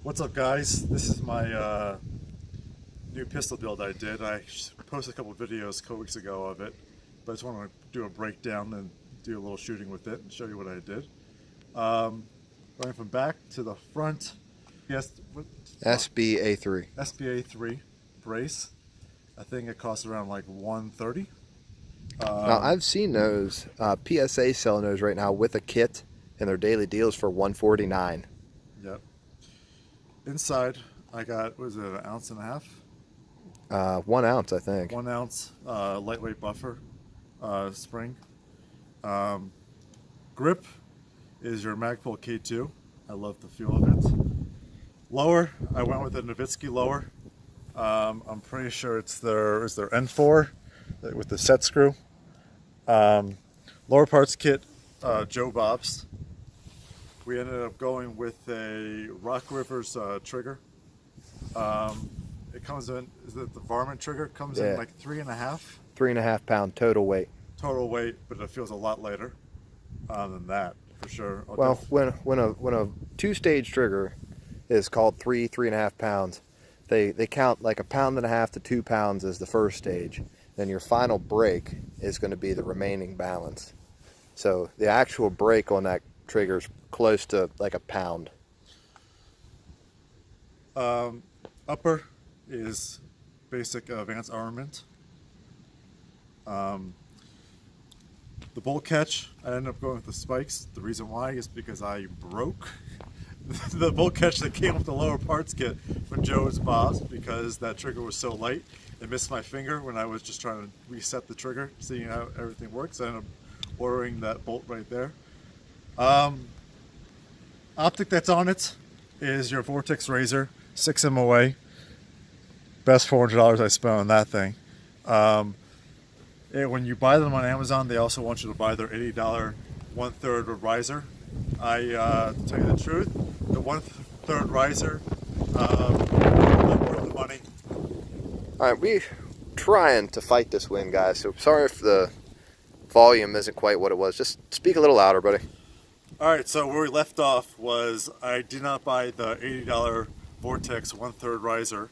What's up, guys? This is my new pistol build I did. I posted a couple videos a couple weeks ago of it, but I just want to do a breakdown and do a little shooting with it and show you what I did. Going from back to the front, yes, SBA3. SBA3 brace. I think it costs around like $130. Now, I've seen those. PSA selling those right now with a kit, and their daily deals for $149. Yep. Inside, I got, what is it, an ounce and a half? 1 ounce, I think. 1 ounce lightweight buffer spring. Grip is your Magpul K2. I love the feel of it. Lower, I went with a Nowitzki lower. I'm pretty sure it's their N4 with the set screw. Lower parts kit, Joe Bob's. We ended up going with a Rock Rivers trigger. It comes in, is it the varmint trigger? Comes in like 3.5. 3.5 pound total weight. Total weight, but it feels a lot lighter than that, for sure. Well, when a two-stage trigger is called 3.5 pounds, they count like 1.5 pounds to 2 pounds as the first stage. Then your final break is going to be the remaining balance. So the actual break on that trigger is close to like 1 pound. Upper is basic Vance armament. The bolt catch, I ended up going with the spikes. The reason why is because I broke the bolt catch that came with the lower parts kit from Joe's Bob's, because that trigger was so light it missed my finger when I was just trying to reset the trigger, seeing how everything works. I ended up ordering that bolt right there. Optic that's on it is your Vortex Razor 6 MOA. Best $400 I spent on that thing. When you buy them on Amazon, they also want you to buy their $80 1/3 riser. To tell you the truth, the 1/3 riser, not worth the money. All right, we're trying to fight this wind, guys. So sorry if the volume isn't quite what it was. Just speak a little louder, buddy. All right, so where we left off was I did not buy the $80 Vortex 1/3 riser.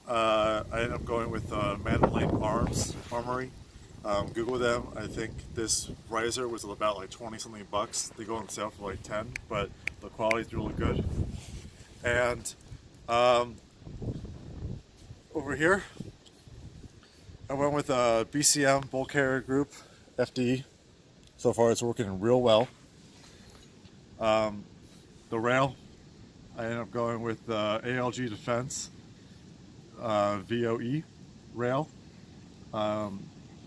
I ended up going with Mandalay Armory. Google them. I think this riser was about like 20 something bucks. They go on sale for like 10, but the quality is really good. And over here, I went with a BCM Bolt Carrier Group FD. So far, it's working real well. The rail, I ended up going with ALG Defense VOE rail,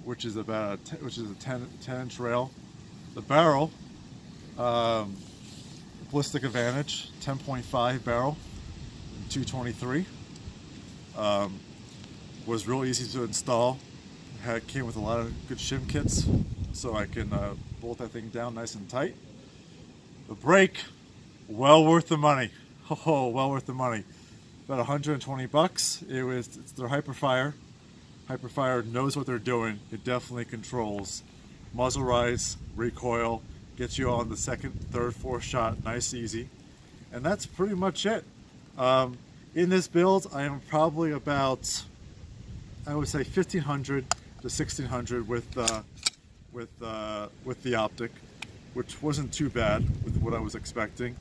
which is a 10-inch rail. The barrel, Ballistic Advantage 10.5 barrel, 223. Was real easy to install. Came with a lot of good shim kits, so I can bolt that thing down nice and tight. The brake, well worth the money. Oh, well worth the money. About 120 bucks. It's their Hyperfire. Hyperfire knows what they're doing. It definitely controls muzzle rise, recoil, gets you on the second, third, fourth shot, nice, easy. And that's pretty much it. In this build, I am probably about, I would say 1,500 to 1,600 with the optic, which wasn't too bad with what I was expecting.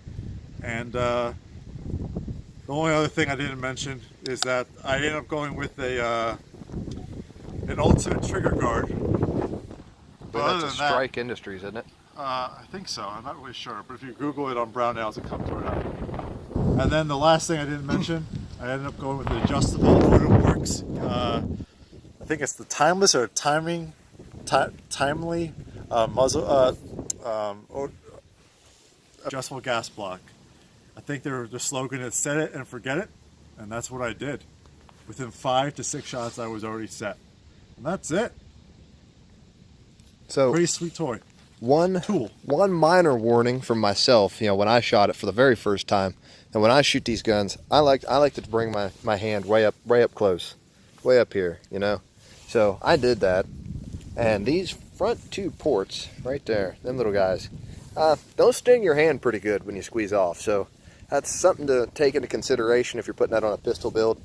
And the only other thing I didn't mention is that I ended up going with an ultimate trigger guard. But that's a Strike Industries, isn't it? I think so. I'm not really sure, but if you Google it on Brownells, it comes right up. And then the last thing I didn't mention, I ended up going with the adjustable Works. I think it's the timeless or timely muzzle adjustable gas block. I think their slogan is "Set it and forget it," and that's what I did. Within 5 to 6 shots, I was already set, and that's it. So pretty sweet toy. One minor warning from myself. You know, when I shot it for the very first time, and when I shoot these guns, I like to bring my hand way up close, way up here. You know, so I did that, and these front two ports right there, them little guys, don't sting your hand pretty good when you squeeze off. So that's something to take into consideration if you're putting that on a pistol build.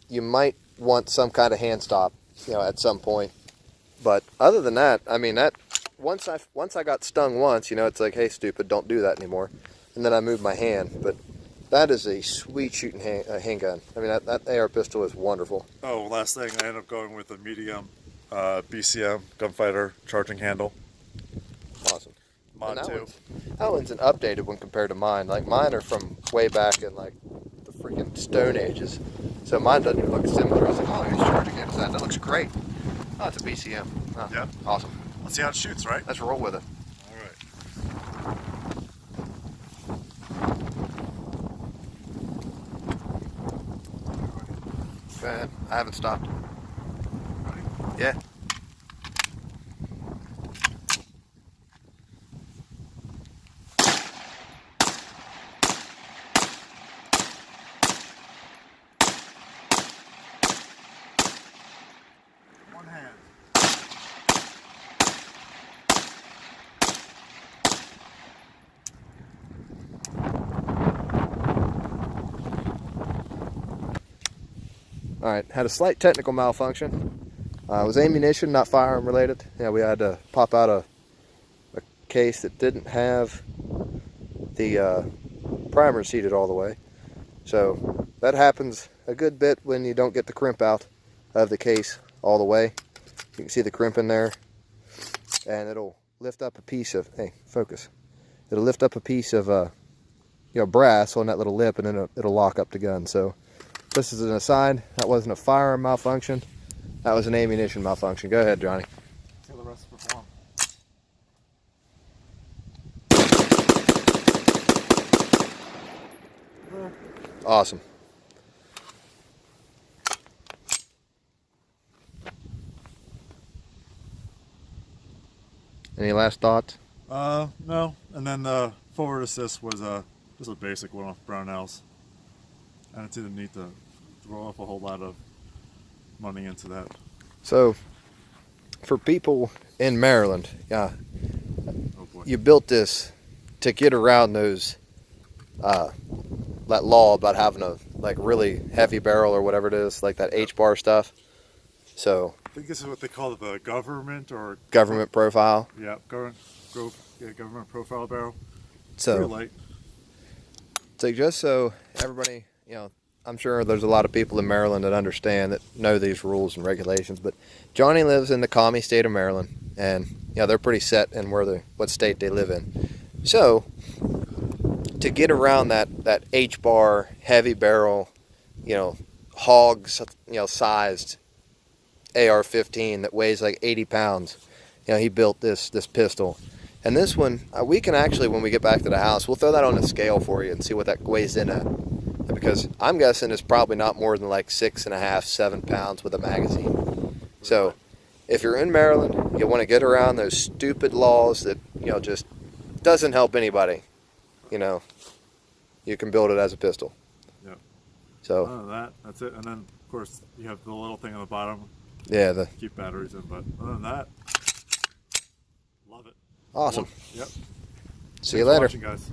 You might want some kind of hand stop, at some point. But other than that, I mean, that once I got stung once, it's like, hey, stupid, don't do that anymore. And then I moved my hand. But that is a sweet shooting handgun. I mean, that AR pistol is wonderful. Oh, last thing, I ended up going with a medium BCM gunfighter charging handle. Awesome. Mod 2. That one's an updated one compared to mine. Like, mine are from way back in, like, the freaking Stone Ages. So mine doesn't even look similar. I was like, oh, he's charging it. That looks great. Oh, it's a BCM. Oh, yeah. Awesome. Let's see how it shoots, right? Let's roll with it. All right. Go ahead. I haven't stopped. Ready? Yeah. One hand. All right. Had a slight technical malfunction. It was ammunition, not firearm related. Yeah, we had to pop out a case that didn't have the primer seated all the way. So that happens a good bit when you don't get the crimp out of the case all the way. You can see the crimp in there, and it'll lift up a piece of, hey, focus. It'll lift up a piece of brass on that little lip, and then it'll lock up the gun. So this is an aside. That wasn't a firearm malfunction. That was an ammunition malfunction. Go ahead, Johnny. See how the rest perform. Awesome. Any last thoughts? No. And then the forward assist was just a basic one off Brownells. And it's either need to throw off a whole lot of money into that. So, for people in Maryland, yeah, Oh boy. you built this to get around those that law about having a really heavy barrel or whatever it is, like that H-bar stuff. So I think this is what they call it, the government or government profile. yeah, government profile barrel. So Pretty light. So just so everybody, I'm sure there's a lot of people in Maryland that understand, that know these rules and regulations, but Johnny lives in the commie state of Maryland, and they're pretty set in what state they live in. So to get around that H-bar heavy barrel, hog sized AR-15 that weighs like 80 pounds, he built this pistol. And this one, we can actually, when we get back to the house, we'll throw that on a scale for you and see what that weighs in at. Because I'm guessing it's probably not more than like 6.5, 7 pounds with a magazine. So if you're in Maryland, you want to get around those stupid laws that, just doesn't help anybody, you can build it as a pistol. Yeah. So Other than that, that's it. And then, of course, you have the little thing on the bottom. yeah, Keep batteries in, but other than that, love it. awesome. Yep. See you Thanks for later. watching, guys.